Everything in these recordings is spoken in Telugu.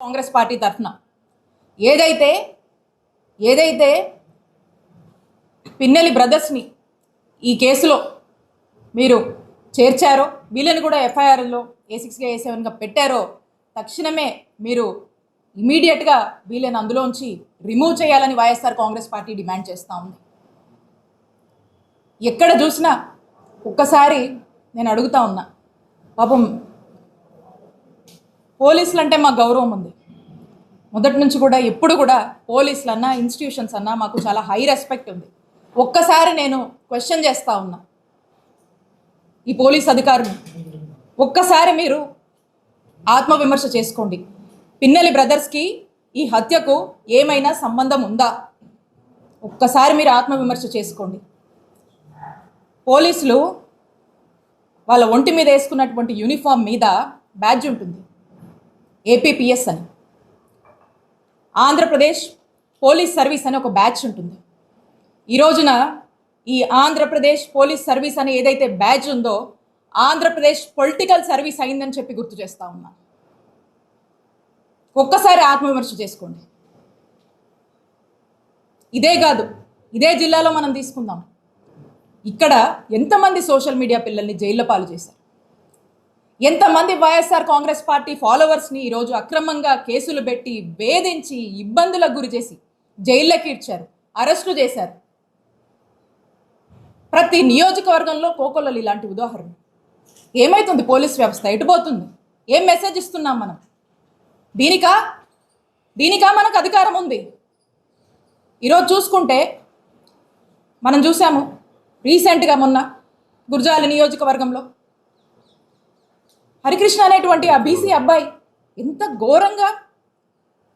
కాంగ్రెస్ పార్టీ తరఫున ఏదైతే ఏదైతే పిన్నెలి బ్రదర్స్ని ఈ కేసులో మీరు చేర్చారో, వీళ్ళని కూడా ఎఫ్ఐఆర్లో A6గా A7గా పెట్టారో, తక్షణమే మీరు ఇమీడియట్గా వీళ్ళని అందులోంచి రిమూవ్ చేయాలని వైఎస్ఆర్ కాంగ్రెస్ పార్టీ డిమాండ్ చేస్తూ ఉంది. ఎక్కడ చూసినా ఒక్కసారి నేను అడుగుతా ఉన్నా, పాపం పోలీసులు అంటే మాకు గౌరవం ఉంది. మొదటి నుంచి కూడా ఎప్పుడు కూడా పోలీసులు అన్నా, ఇన్స్టిట్యూషన్స్ అన్నా మాకు చాలా హై రెస్పెక్ట్ ఉంది. ఒక్కసారి నేను క్వశ్చన్ చేస్తూ ఉన్నా ఈ పోలీస్ అధికారులు, ఒక్కసారి మీరు ఆత్మవిమర్శ చేసుకోండి. పిన్నెలి బ్రదర్స్కి ఈ హత్యకు ఏమైనా సంబంధం ఉందా? ఒక్కసారి మీరు ఆత్మవిమర్శ చేసుకోండి. పోలీసులు వాళ్ళ ఒంటి మీద వేసుకున్నటువంటి యూనిఫామ్ మీద బ్యాడ్జ్ ఉంటుంది, APPS అని. ఆంధ్రప్రదేశ్ పోలీస్ సర్వీస్ అని ఒక బ్యాడ్జ్ ఉంటుంది. ఈ రోజున ఈ ఆంధ్రప్రదేశ్ పోలీస్ సర్వీస్ అని ఏదైతే బ్యాడ్జ్ ఉందో, ఆంధ్రప్రదేశ్ పొలిటికల్ సర్వీస్ అయిందని చెప్పి గుర్తు చేస్తూ ఉన్నా. ఒక్కసారి ఆత్మవిమర్శ చేసుకోండి. ఇదే కాదు, ఇదే జిల్లాలో మనం తీసుకుందాం. ఇక్కడ ఎంతమంది సోషల్ మీడియా పిల్లల్ని జైల్లో పాలు చేశారు, ఎంతమంది వైఎస్ఆర్ కాంగ్రెస్ పార్టీ ఫాలోవర్స్ని ఈరోజు అక్రమంగా కేసులు పెట్టి వేధించి ఇబ్బందులకు గురి చేసి జైల్లోకి ఇచ్చారు, అరెస్టు చేశారు. ప్రతి నియోజకవర్గంలో కోకొల్లలు ఇలాంటి ఉదాహరణ. ఏమవుతుంది పోలీస్ వ్యవస్థ? ఎటుపోతుంది? ఏం మెసేజ్ ఇస్తున్నాం మనం? దీనికా మనకు అధికారం ఉంది? ఈరోజు చూసుకుంటే మనం చూసాము రీసెంట్గా మొన్న గుర్జాల నియోజకవర్గంలో హరికృష్ణ అనేటువంటి ఆ బీసీ అబ్బాయి ఎంత ఘోరంగా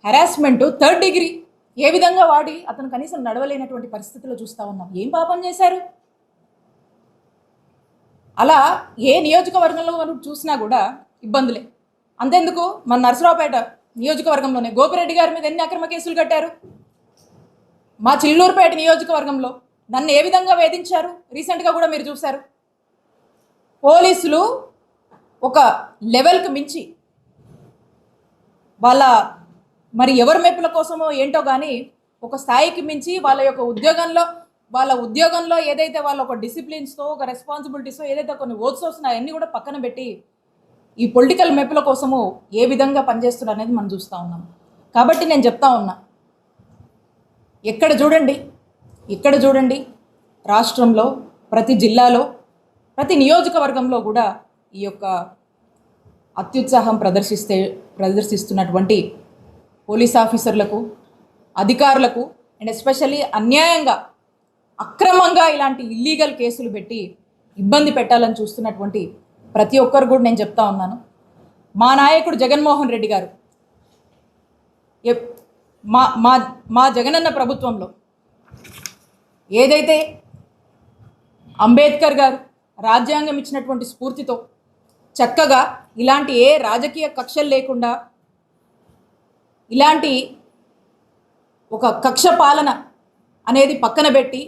హెరాస్మెంటు, 3rd డిగ్రీ ఏ విధంగా వాడి అతను కనీసం నడవలేనటువంటి పరిస్థితుల్లో చూస్తూ ఉన్నాం. ఏం పాపం చేశారు? అలా ఏ నియోజకవర్గంలో మనం చూసినా కూడా ఇబ్బందులే. అంతెందుకు, మన నరసరావుపేట నియోజకవర్గంలోనే గోపిరెడ్డి గారి మీద ఎన్ని అక్రమ కేసులు కట్టారు. మా చిల్లూరుపేట నియోజకవర్గంలో నన్ను ఏ విధంగా వేధించారు రీసెంట్గా కూడా మీరు చూశారు. పోలీసులు ఒక లెవెల్కి మించి వాళ్ళ మరి ఎవరి మెప్పుల కోసమో ఏంటో కానీ ఒక స్థాయికి మించి వాళ్ళ ఉద్యోగంలో ఏదైతే వాళ్ళ ఒక డిసిప్లిన్స్తో, ఒక రెస్పాన్సిబిలిటీస్తో ఏదైతే కొన్ని ఓట్స్ వస్తున్నాయో అన్నీ కూడా పక్కన పెట్టి ఈ పొలిటికల్ మెప్పుల కోసము ఏ విధంగా పనిచేస్తున్నారు అనేది మనం చూస్తూ ఉన్నాం. కాబట్టి నేను చెప్తా ఉన్నా, ఎక్కడ చూడండి రాష్ట్రంలో ప్రతి జిల్లాలో ప్రతి నియోజకవర్గంలో కూడా ఈ యొక్క అత్యుత్సాహం ప్రదర్శిస్తున్నటువంటి పోలీస్ ఆఫీసర్లకు, అధికారులకు అండ్ ఎస్పెషల్లీ అన్యాయంగా, అక్రమంగా ఇలాంటి ఇల్లీగల్ కేసులు పెట్టి ఇబ్బంది పెట్టాలని చూస్తున్నటువంటి ప్రతి ఒక్కరు కూడా నేను చెప్తా ఉన్నాను, మా నాయకుడు జగన్మోహన్ రెడ్డి గారు మా జగనన్న ప్రభుత్వంలో ఏదైతే అంబేద్కర్ గారు రాజ్యాంగం ఇచ్చినటువంటి స్ఫూర్తితో చక్కగా ఇలాంటి ఏ రాజకీయ కక్షలు లేకుండా, ఇలాంటి ఒక కక్ష పాలన అనేది పక్కన పెట్టి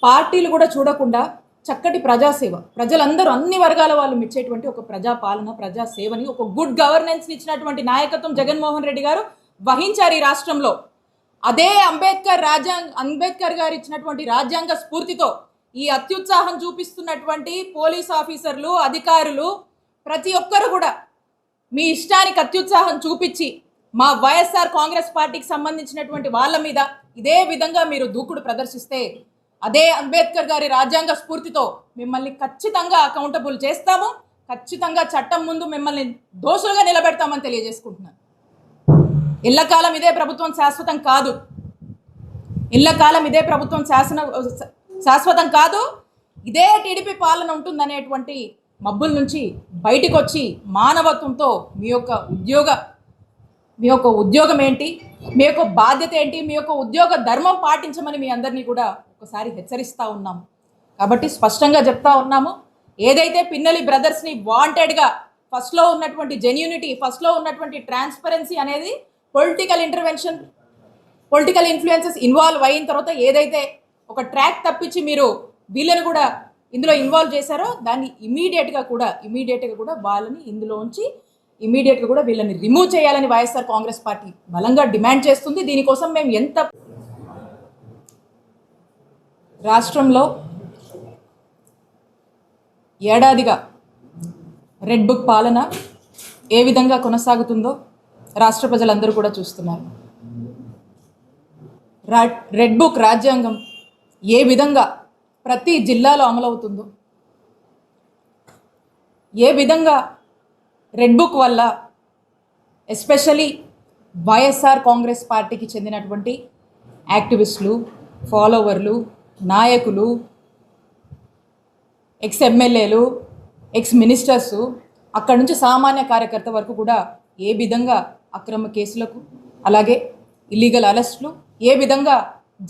పార్టీలు కూడా చూడకుండా చక్కటి ప్రజాసేవ, ప్రజలందరూ అన్ని వర్గాల వాళ్ళు మెచ్చేటువంటి ఒక ప్రజాపాలన, ప్రజాసేవని, ఒక గుడ్ గవర్నెన్స్ని ఇచ్చినటువంటి నాయకత్వం జగన్మోహన్ రెడ్డి గారు వహించారు ఈ రాష్ట్రంలో. అదే అంబేద్కర్ గారు ఇచ్చినటువంటి రాజ్యాంగ స్ఫూర్తితో ఈ అత్యుత్సాహం చూపిస్తున్నటువంటి పోలీస్ ఆఫీసర్లు, అధికారులు ప్రతి ఒక్కరు కూడా మీ ఇష్టానికి అత్యుత్సాహం చూపించి మా వైఎస్ఆర్ కాంగ్రెస్ పార్టీకి సంబంధించినటువంటి వాళ్ళ మీద ఇదే విధంగా మీరు దూకుడు ప్రదర్శిస్తే అదే అంబేద్కర్ గారి రాజ్యాంగ స్ఫూర్తితో మిమ్మల్ని ఖచ్చితంగా అకౌంటబుల్ చేస్తాము, ఖచ్చితంగా చట్టం ముందు మిమ్మల్ని దోషులుగా నిలబెడతామని తెలియజేసుకుంటున్నాను. ఎల్లకాలం ఇదే ప్రభుత్వం శాశ్వతం కాదు, ఇదే ప్రభుత్వం శాశ్వతం కాదు. ఇదే టీడీపీ పాలన ఉంటుందనేటువంటి మబ్బుల నుంచి బయటకు వచ్చి మానవత్వంతో మీ యొక్క ఉద్యోగం ఏంటి, మీ యొక్క బాధ్యత ఏంటి, మీ యొక్క ఉద్యోగ ధర్మం పాటించమని మీ అందరినీ కూడా ఒకసారి హెచ్చరిస్తూ ఉన్నాము. కాబట్టి స్పష్టంగా చెప్తా ఉన్నాము, ఏదైతే పిన్నెలి బ్రదర్స్ని వాంటెడ్గా ఫస్ట్లో ఉన్నటువంటి జెన్యూనిటీ, ఫస్ట్లో ఉన్నటువంటి ట్రాన్స్పరెన్సీ అనేది political intervention, political influences involve అయిన తర్వాత ఏదైతే ఒక ట్రాక్ తప్పించి మీరు వీళ్ళని కూడా ఇందులో ఇన్వాల్వ్ చేశారో దాన్ని ఇమీడియట్గా కూడా వాళ్ళని ఇందులోంచి ఇమీడియట్గా కూడా వీళ్ళని రిమూవ్ చేయాలని వైఎస్ఆర్ కాంగ్రెస్ పార్టీ బలంగా డిమాండ్ చేస్తుంది. దీనికోసం మేము ఎంత రాష్ట్రంలో ఏడాదిగా రెడ్ బుక్ పాలన ఏ విధంగా కొనసాగుతుందో రాష్ట్ర ప్రజలందరూ కూడా చూస్తున్నారు. రెడ్ బుక్ రాజ్యాంగం ఏ విధంగా ప్రతి జిల్లాలో అమలవుతుందో, ఏ విధంగా రెడ్ బుక్ వల్ల ఎస్పెషలీ వైఎస్ఆర్ కాంగ్రెస్ పార్టీకి చెందినటువంటి యాక్టివిస్టులు, ఫాలోవర్లు, నాయకులు, ఎక్స్ ఎమ్మెల్యేలు, ఎక్స్ మినిస్టర్సు, అక్కడి నుంచి సామాన్య కార్యకర్త వరకు కూడా ఏ విధంగా అక్రమ కేసులకు, అలాగే ఇల్లీగల్ అరెస్టులు, ఏ విధంగా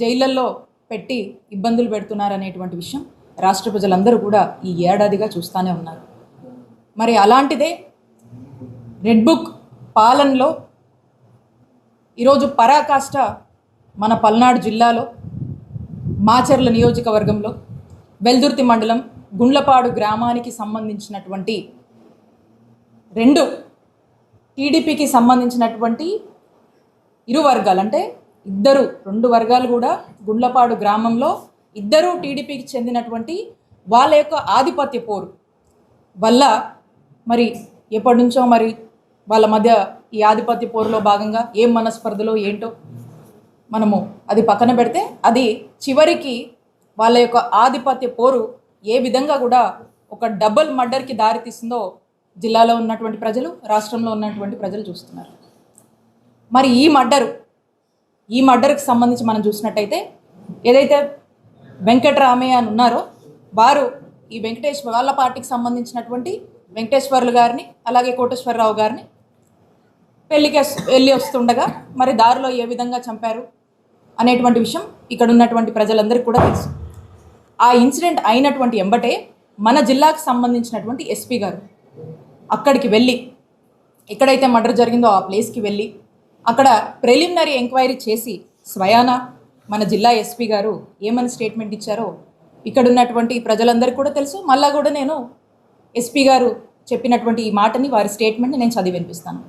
జైళ్ళల్లో పెట్టి ఇబ్బందులు పెడుతున్నారనేటువంటి విషయం రాష్ట్ర ప్రజలందరూ కూడా ఈ ఏడాదిగా చూస్తూనే ఉన్నారు. మరి అలాంటిదే రెడ్ బుక్ పాలనలో ఈరోజు పరాకాష్ట మన పల్నాడు జిల్లాలో మాచర్ల నియోజకవర్గంలో వెల్దుర్తి మండలం గుండ్లపాడు గ్రామానికి సంబంధించినటువంటి రెండు టీడీపీకి సంబంధించినటువంటి ఇరు వర్గాలు, అంటే రెండు వర్గాలు కూడా గుండ్లపాడు గ్రామంలో ఇద్దరు టీడీపీకి చెందినటువంటి వాళ్ళ యొక్క ఆధిపత్య పోరు వల్ల మరి ఎప్పటి నుంచో మరి వాళ్ళ మధ్య ఈ ఆధిపత్య పోరులో భాగంగా ఏం మనస్పర్ధలో ఏంటో మనము అది పక్కన పెడితే, అది చివరికి వాళ్ళ యొక్క ఆధిపత్య పోరు ఏ విధంగా కూడా ఒక డబుల్ మర్డర్కి దారితీస్తుందో జిల్లాలో ఉన్నటువంటి ప్రజలు, రాష్ట్రంలో ఉన్నటువంటి ప్రజలు చూస్తున్నారు. మరి ఈ మర్డర్కి సంబంధించి మనం చూసినట్టయితే ఏదైతే వెంకటరామయ్య అని ఉన్నారో వారు ఈ వాళ్ళ పార్టీకి సంబంధించినటువంటి వెంకటేశ్వర్లు గారిని, అలాగే కోటేశ్వరరావు గారిని పెళ్ళికి వెళ్ళి వస్తుండగా మరి దారిలో ఏ విధంగా చంపారు అనేటువంటి విషయం ఇక్కడ ఉన్నటువంటి ప్రజలందరికీ కూడా తెలుసు. ఆ ఇన్సిడెంట్ అయినటువంటి ఎంబటే మన జిల్లాకు సంబంధించినటువంటి ఎస్పీ గారు అక్కడికి వెళ్ళి, ఎక్కడైతే మర్డర్ జరిగిందో ఆ ప్లేస్కి వెళ్ళి అక్కడ ప్రిలిమినరీ ఎంక్వైరీ చేసి స్వయాన మన జిల్లా ఎస్పీ గారు ఏమని స్టేట్మెంట్ ఇచ్చారో ఇక్కడ ఉన్నటువంటి ప్రజలందరికీ కూడా తెలుసు. మళ్ళా కూడా నేను ఎస్పీ గారు చెప్పినటువంటి ఈ మాటని, వారి స్టేట్మెంట్ని నేను చదివి వినిపిస్తాను.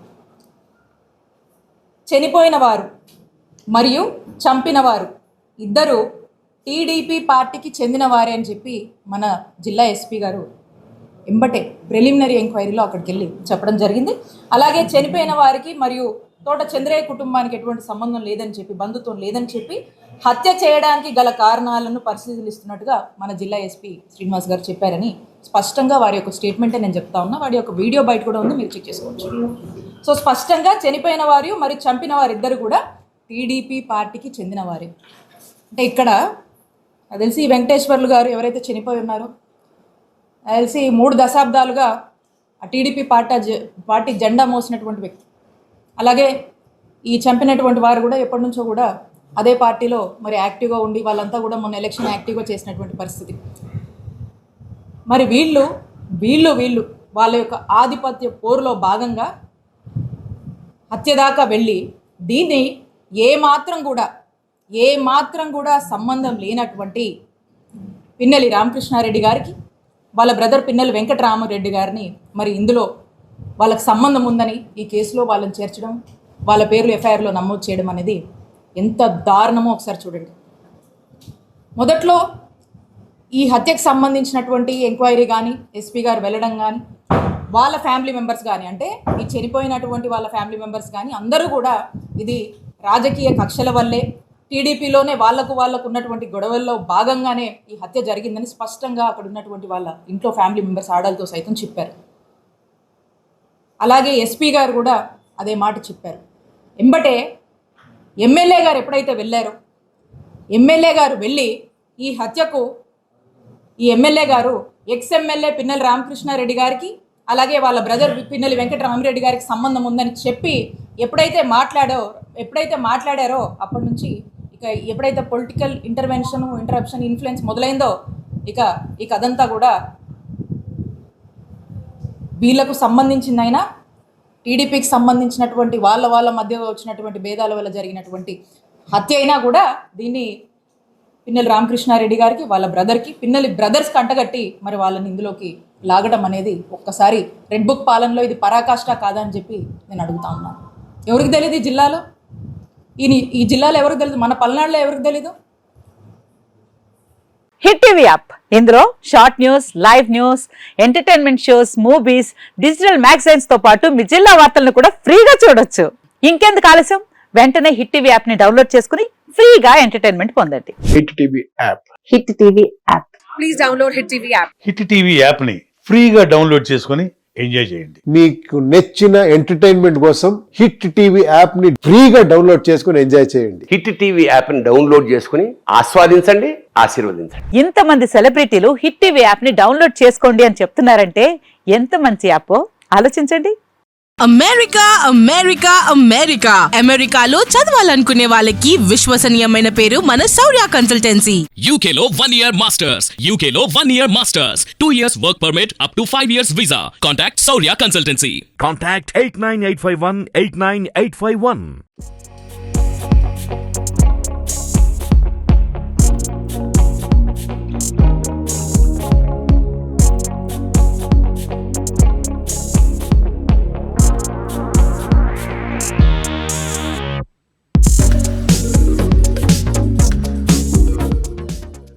చనిపోయిన వారు మరియు చంపిన వారు ఇద్దరు టీడీపీ పార్టీకి చెందిన వారే అని చెప్పి మన జిల్లా ఎస్పీ గారు ఎంబటే ప్రిలిమినరీ ఎంక్వైరీలో అక్కడికి వెళ్ళి చెప్పడం జరిగింది. అలాగే చనిపోయిన వారికి మరియు తోట చంద్రయ్య కుటుంబానికి ఎటువంటి సంబంధం లేదని చెప్పి, బంధుత్వం లేదని చెప్పి హత్య చేయడానికి గల కారణాలను పరిశీలిస్తున్నట్టుగా మన జిల్లా ఎస్పీ శ్రీనివాస్ గారు చెప్పారని స్పష్టంగా వారి యొక్క స్టేట్మెంటే నేను చెప్తా ఉన్నా. వాడి యొక్క వీడియో బయట కూడా ఉంది, మీరు చెక్ చేసుకోవచ్చు. సో స్పష్టంగా చనిపోయిన వారు మరియు చంపిన వారిద్దరు కూడా టీడీపీ పార్టీకి చెందిన వారే. అంటే ఇక్కడ తెలిసి వెంకటేశ్వర్లు గారు ఎవరైతే చనిపోయి ఉన్నారో తెలిసి 3 దశాబ్దాలుగా ఆ టీడీపీ పార్టీ జెండా మోసినటువంటి వ్యక్తి. అలాగే ఈ చంపినటువంటి వారు కూడా ఎప్పటి నుంచో కూడా అదే పార్టీలో మరి యాక్టివ్గా ఉండి వాళ్ళంతా కూడా మొన్న ఎలక్షన్ యాక్టివ్గా చేసినటువంటి పరిస్థితి. మరి వీళ్ళు వాళ్ళ యొక్క ఆధిపత్య పోరులో భాగంగా హత్య దాకా వెళ్ళి దీన్ని ఏ మాత్రం కూడా సంబంధం లేనటువంటి పిన్నెల్లి రామకృష్ణారెడ్డి గారికి, వాళ్ళ బ్రదర్ పిన్నెల్లి వెంకటరామరెడ్డి గారిని మరి ఇందులో వాళ్ళకి సంబంధం ఉందని ఈ కేసులో వాళ్ళని చేర్చడం, వాళ్ళ పేర్లు ఎఫ్ఐఆర్లో నమోదు చేయడం అనేది ఎంత దారుణమో ఒకసారి చూడండి. మొదట్లో ఈ హత్యకు సంబంధించినటువంటి ఎంక్వైరీ కానీ, ఎస్పీ గారు వెళ్ళడం కానీ, వాళ్ళ ఫ్యామిలీ మెంబర్స్ కానీ, అంటే ఈ చనిపోయినటువంటి వాళ్ళ ఫ్యామిలీ మెంబర్స్ కానీ అందరూ కూడా ఇది రాజకీయ కక్షల వల్లే, టీడీపీలోనే వాళ్ళకు ఉన్నటువంటి గొడవల్లో భాగంగానే ఈ హత్య జరిగిందని స్పష్టంగా అక్కడ ఉన్నటువంటి వాళ్ళ ఇంట్లో ఫ్యామిలీ మెంబర్స్ ఆడాలతో సైతం చెప్పారు. అలాగే ఎస్పీ గారు కూడా అదే మాట చెప్పారు. ఎంబటే ఎమ్మెల్యే గారు ఎప్పుడైతే వెళ్ళారో, ఎమ్మెల్యే గారు వెళ్ళి ఈ హత్యకు ఈ ఎమ్మెల్యే గారు ఎక్స్ఎమ్మెల్యే పిన్నెల్లి రామకృష్ణారెడ్డి గారికి, అలాగే వాళ్ళ బ్రదర్ పిన్నెల్లి వెంకటరామరెడ్డి గారికి సంబంధం ఉందని చెప్పి ఎప్పుడైతే మాట్లాడారో అప్పటి నుంచి ఇక ఎప్పుడైతే పొలిటికల్ ఇంటరప్షన్ ఇన్ఫ్లుయెన్స్ మొదలైందో ఇక ఈ కథంతా కూడా వీళ్ళకు సంబంధించిందైనా, టీడీపీకి సంబంధించినటువంటి వాళ్ళ మధ్య వచ్చినటువంటి భేదాల వల్ల జరిగినటువంటి హత్య అయినా కూడా దీన్ని పిన్నెల్లి రామకృష్ణారెడ్డి గారికి, వాళ్ళ బ్రదర్కి, పిన్నెల్లి బ్రదర్స్కి అంటగట్టి మరి వాళ్ళని ఇందులోకి లాగడం అనేది ఒక్కసారి రెడ్ బుక్ పాలనలో ఇది పరాకాష్ట కాదా అని చెప్పి నేను అడుగుతా ఉన్నాను. ఎవరికి తెలియదు ఈ జిల్లాలో? ఈ జిల్లాలో ఎవరికి తెలియదు? మన పల్నాడులో ఎవరికి తెలీదు? హిట్ టీవీ యాప్, ఇందులో short news, live news, entertainment shows, movies, digital magazines తో పాటు మీ జిల్లా వార్తలను కూడా ఫ్రీగా చూడొచ్చు. ఇంకెందుకు ఆలస్యం, వెంటనే హిట్ టీవీ యాప్ ని డౌన్లోడ్ చేసుకుని ఫ్రీగా ఎంటర్టైన్మెంట్ పొందండి. Hit TV app. Hit TV app. Please download hit TV app. Hit TV app ని ఫ్రీగా డౌన్లోడ్ చేసుకొని ఎంజాయ్ చేయండి. మీకు నచ్చిన ఎంటర్టైన్మెంట్ కోసం హిట్ టీవీ యాప్ ని ఫ్రీగా డౌన్లోడ్ చేసుకొని ఎంజాయ్ చేయండి. హిట్ టీవీ యాప్ ని డౌన్లోడ్ చేసుకుని ఆస్వాదించండి, ఆశీర్వదించండి. ఇంతమంది సెలబ్రిటీలు హిట్ టీవీ యాప్ ని డౌన్లోడ్ చేసుకోండి అని చెప్తున్నారంటే ఎంత మంచి యాప్ ఆలోచించండి. అమెరికా అమెరికా అమెరికా అమెరికాలో చదవాలనుకునే వాళ్ళకి విశ్వసనీయమైన పేరు మన శౌర్య కన్సల్టెన్సీ. UK లో 1 year masters, UK లో 1 year masters, 2 years work permit up to 5 years visa. Contact Saurya Consultancy. Contact 89851 89851.